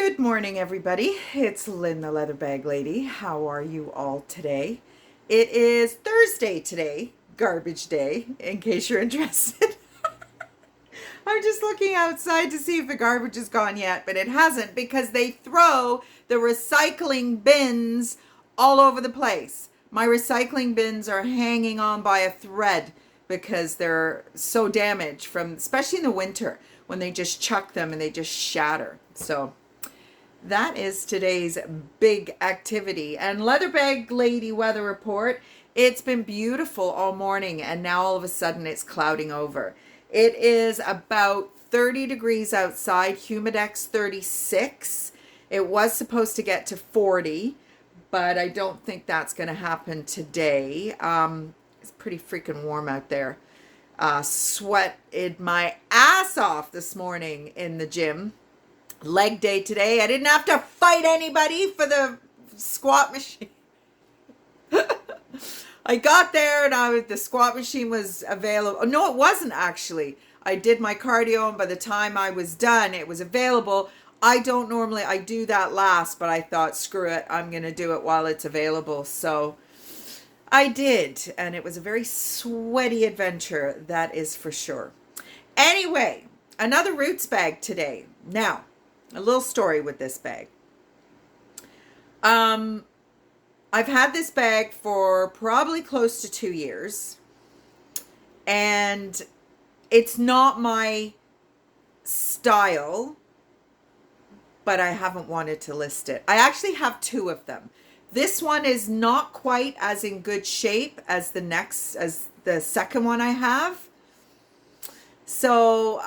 Good morning, everybody. It's Lynn, the Leather Bag Lady. How are you all today? It is Thursday today, garbage day, in case you're interested. I'm just looking outside to see if the garbage is gone yet, but it hasn't because they throw the recycling bins all over the place. My recycling bins are hanging on by a thread because they're so damaged from, especially in the winter, when they just chuck them and they just shatter. So that is today's big activity. And Leather Bag Lady weather report. It's been beautiful all morning, and now all of a sudden it's clouding over. It is about 30 degrees outside, humidex 36. It was supposed to get to 40, but I don't think that's going to happen today. It's pretty freaking warm out there. Sweated my ass off this morning in the gym. Leg day today. I didn't have to fight anybody for the squat machine. I got there and the squat machine was available. No, it wasn't actually. I did my cardio, and by the time I was done, it was available. I do that last, but I thought, screw it, I'm going to do it while it's available. So I did, and it was a very sweaty adventure, that is for sure. Anyway, another Roots bag today. Now, a little story with this bag. I've had this bag for probably close to 2 years, and it's not my style, but I haven't wanted to list it. I actually have two of them. This one is not quite as in good shape as the second one I have. So,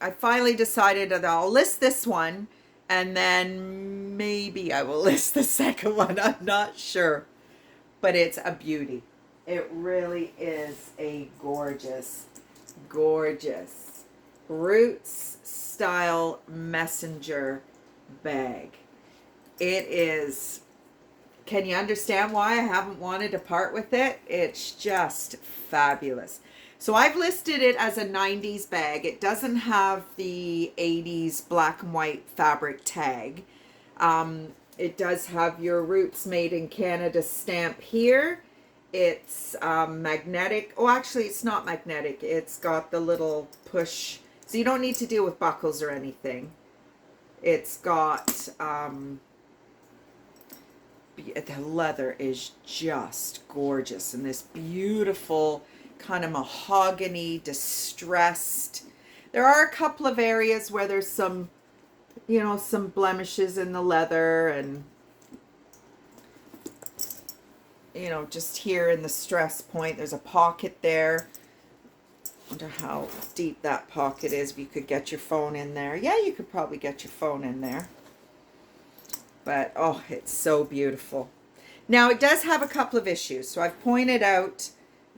I finally decided that I'll list this one, and then maybe I will list the second one. I'm not sure, but it's a beauty. It really is a gorgeous, gorgeous Roots style messenger bag. It is. Can you understand why I haven't wanted to part with it? It's just fabulous. So I've listed it as a 90s bag. It doesn't have the 80s black and white fabric tag. It does have your Roots Made in Canada stamp here. It's magnetic. Oh, actually, it's not magnetic. It's got the little push. So you don't need to deal with buckles or anything. It's got... the leather is just gorgeous, and this beautiful kind of mahogany distressed. There are a couple of areas where there's some blemishes in the leather, and just here in the stress point there's a pocket there. Wonder how deep that pocket is. If you could get your phone in there. Yeah, you could probably get your phone in there. But, oh, it's so beautiful. Now, it does have a couple of issues. So I've pointed out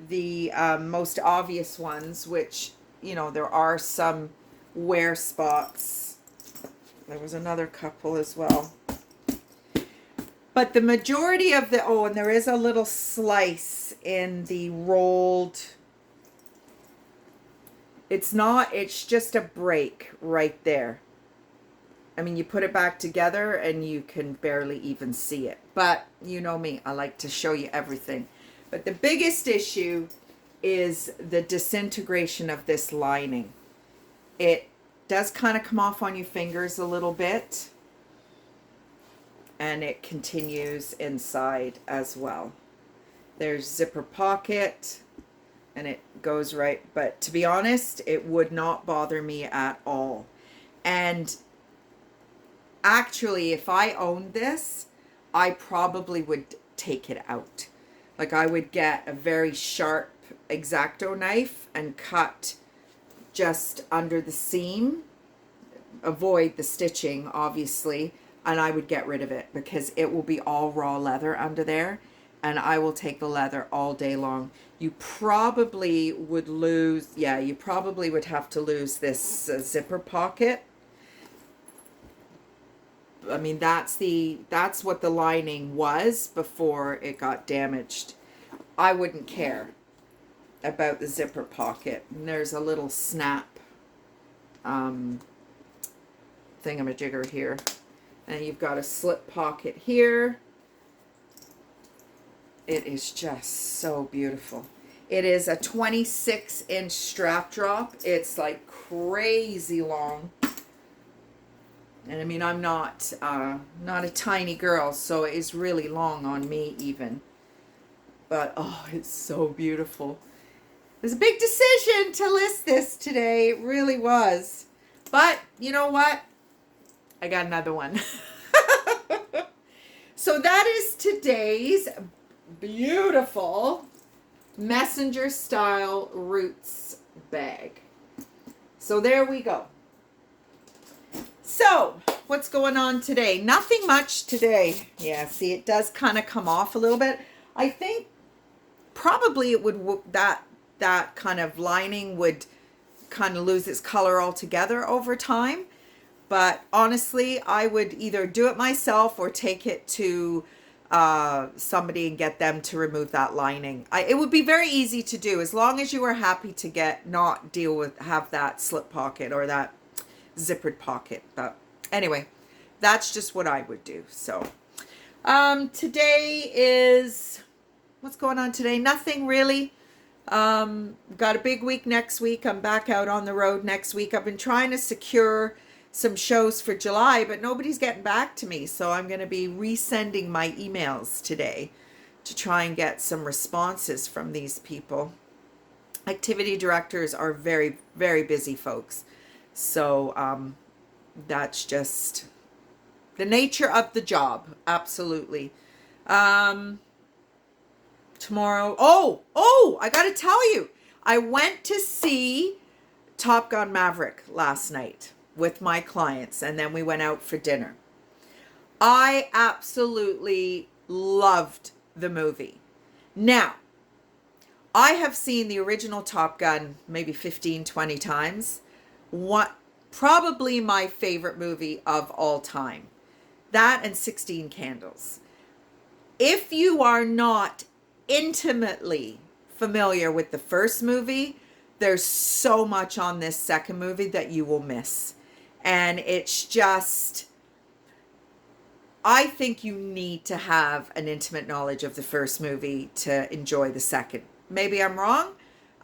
the most obvious ones, which, there are some wear spots. There was another couple as well. But the majority of and there is a little slice in the rolled. It's just a break right there. I mean, you put it back together and you can barely even see it. But you know me, I like to show you everything. But the biggest issue is the disintegration of this lining. It does kind of come off on your fingers a little bit. And it continues inside as well. There's zipper pocket. And it goes right. But to be honest, it would not bother me at all. And actually, if I owned this, I probably would take it out. Like, I would get a very sharp X-Acto knife and cut just under the seam. Avoid the stitching, obviously. And I would get rid of it because it will be all raw leather under there. And I will take the leather all day long. You probably would lose, you probably would have to lose this zipper pocket. I mean, that's what the lining was before it got damaged. I wouldn't care about the zipper pocket. And there's a little snap thingamajigger here. And you've got a slip pocket here. It is just so beautiful. It is a 26-inch strap drop. It's like crazy long. And I mean, I'm not a tiny girl, so it is really long on me even. But, oh, it's so beautiful. It was a big decision to list this today. It really was. But, you know what? I got another one. So that is today's beautiful messenger style roots bag. So there we go. So what's going on today? Nothing much today. Yeah, see, it does kind of come off a little bit. I think probably it would, that kind of lining would kind of lose its color altogether over time. But honestly, I would either do it myself or take it to somebody and get them to remove that lining. It would be very easy to do as long as you were happy to have that slip pocket or that zippered pocket. But anyway, that's just what I would do. So today is, what's going on today? Nothing really. Got a big week next week. I'm back out on the road next week. I've been trying to secure some shows for July, but nobody's getting back to me. So I'm going to be resending my emails today to try and get some responses from these people. Activity directors are very, very busy folks. So that's just the nature of the job. Absolutely. Tomorrow. Oh, I got to tell you, I went to see Top Gun Maverick last night with my clients, and then we went out for dinner. I absolutely loved the movie. Now, I have seen the original Top Gun maybe 15, 20 times. Probably my favorite movie of all time. That and 16 Candles. If you are not intimately familiar with the first movie, there's so much on this second movie that you will miss. And it's just, I think you need to have an intimate knowledge of the first movie to enjoy the second. Maybe I'm wrong.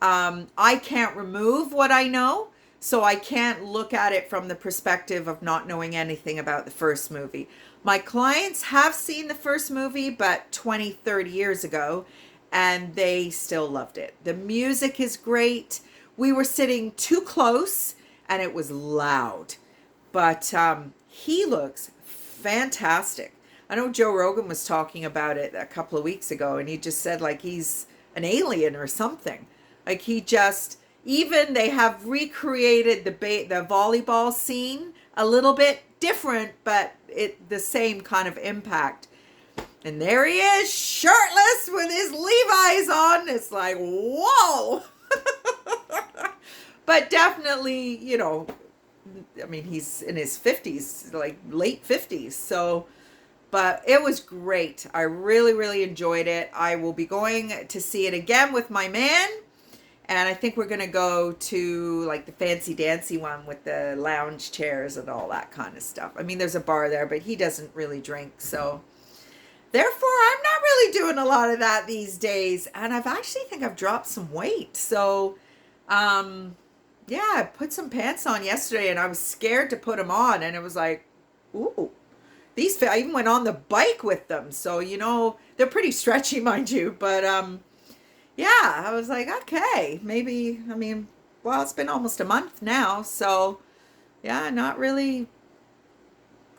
I can't remove what I know, so I can't look at it from the perspective of not knowing anything about the first movie. My clients have seen the first movie, but 20, 30 years ago, and they still loved it. The music is great. We were sitting too close, and it was loud. But he looks fantastic. I know Joe Rogan was talking about it a couple of weeks ago, and he just said like he's an alien or something. Like he just, even they have recreated the volleyball scene a little bit different, but the same kind of impact. And there he is, shirtless with his Levi's on. It's like, whoa. But definitely, you know, I mean, he's in his 50s, like late 50s. So, but it was great. I really, really enjoyed it. I will be going to see it again with my man. And I think we're going to go to like the fancy dancy one with the lounge chairs and all that kind of stuff. I mean, there's a bar there, but he doesn't really drink. So therefore, I'm not really doing a lot of that these days. And I've actually think I've dropped some weight. So, yeah, I put some pants on yesterday and I was scared to put them on. And it was like, ooh, I even went on the bike with them. So, you know, they're pretty stretchy, mind you. But, yeah, I was like, okay, maybe, I mean, well, it's been almost a month now. So, yeah, not really.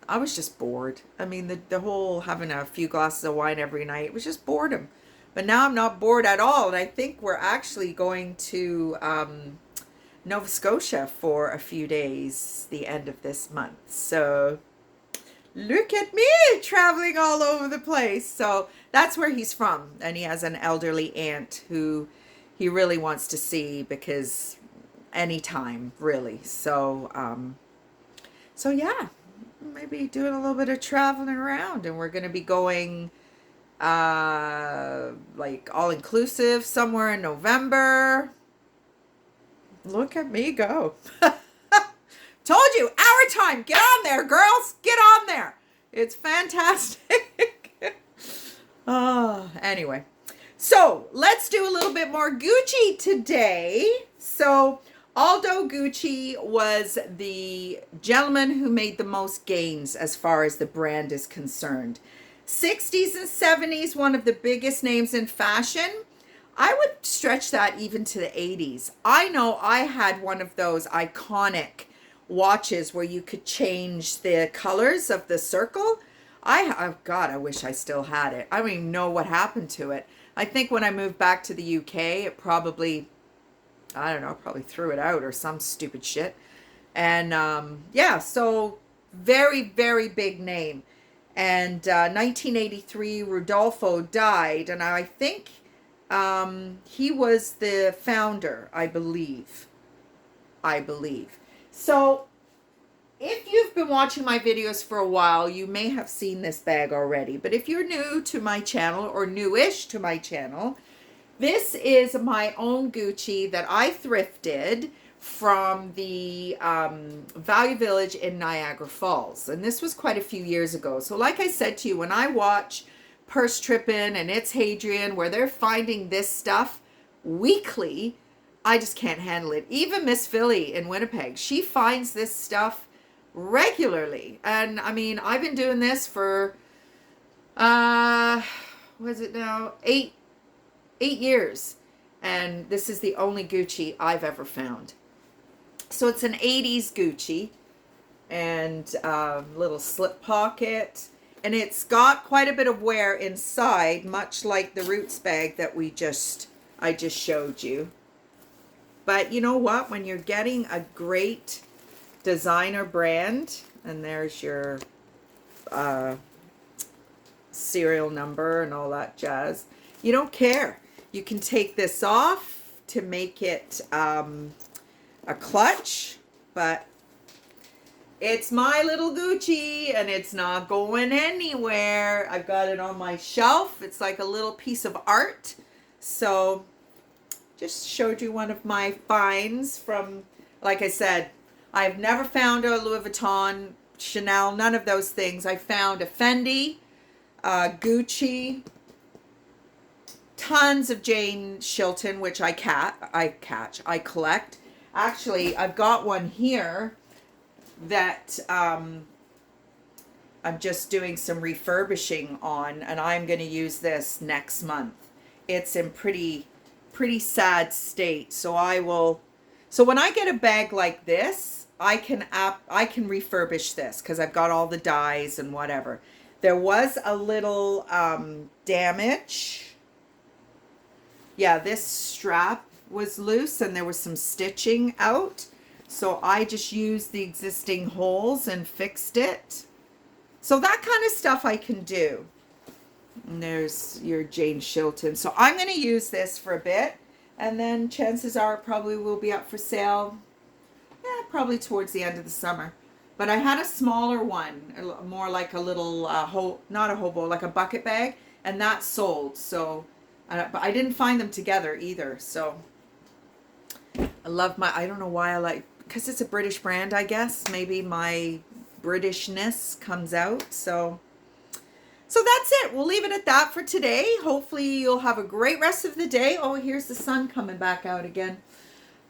I was just bored. I mean, the whole having a few glasses of wine every night was just boredom. But now I'm not bored at all. And I think we're actually going to Nova Scotia for a few days the end of this month. So look at me traveling all over the place. So that's where he's from. And he has an elderly aunt who he really wants to see because anytime, really. So, so yeah, maybe doing a little bit of traveling around. And we're going to be going like all inclusive somewhere in November. Look at me go. Told you, hour time. Get on there, girls. Get on there. It's fantastic. Anyway. So let's do a little bit more Gucci today. So Aldo Gucci was the gentleman who made the most gains as far as the brand is concerned. 60s and 70s, one of the biggest names in fashion. I would stretch that even to the 80s. I know I had one of those iconic watches where you could change the colors of the circle. Oh God, I wish I still had it. I don't even know what happened to it. I think when I moved back to the UK, it probably, I don't know, probably threw it out or some stupid shit. And yeah, so very, very big name. And 1983, Rodolfo died, and I think he was the founder, I believe. So if you've been watching my videos for a while, you may have seen this bag already. But if you're new to my channel or newish to my channel, this is my own Gucci that I thrifted from the Value Village in Niagara Falls. And this was quite a few years ago. So like I said to you, when I watch Purse Trippin' and It's Hadrian, where they're finding this stuff weekly, I just can't handle it. Even Miss Philly in Winnipeg, she finds this stuff regularly. And I mean, I've been doing this for what is it now, 8 years, and this is the only Gucci I've ever found. So it's an 80s Gucci, and little slip pocket, and it's got quite a bit of wear inside, much like the Roots bag that I just showed you. But you know what, when you're getting a great designer brand, and there's your serial number and all that jazz, you don't care. You can take this off to make it a clutch, but it's my little Gucci and it's not going anywhere. I've got it on my shelf. It's like a little piece of art. So just showed you one of my finds from, like I said, I've never found a Louis Vuitton, Chanel, none of those things. I found a Fendi, Gucci, tons of Jane Shilton, which I collect. Actually, I've got one here that I'm just doing some refurbishing on, and I'm going to use this next month. It's in pretty sad state, so I will. So when I get a bag like this, I can refurbish this because I've got all the dies and whatever. There was a little damage. Yeah, this strap was loose and there was some stitching out. So I just used the existing holes and fixed it. So that kind of stuff I can do. And there's your Jane Shilton. So I'm going to use this for a bit. And then chances are it probably will be up for sale. Yeah, probably towards the end of the summer. But I had a smaller one, more like a little, not a hobo, like a bucket bag. And that sold. So, but I didn't find them together either. So I love I don't know why I like, because it's a British brand, I guess. Maybe my Britishness comes out. So that's it. We'll leave it at that for today. Hopefully you'll have a great rest of the day. Oh, here's the sun coming back out again.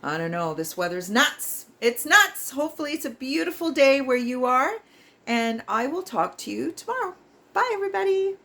I don't know. This weather's nuts. It's nuts. Hopefully it's a beautiful day where you are. And I will talk to you tomorrow. Bye, everybody.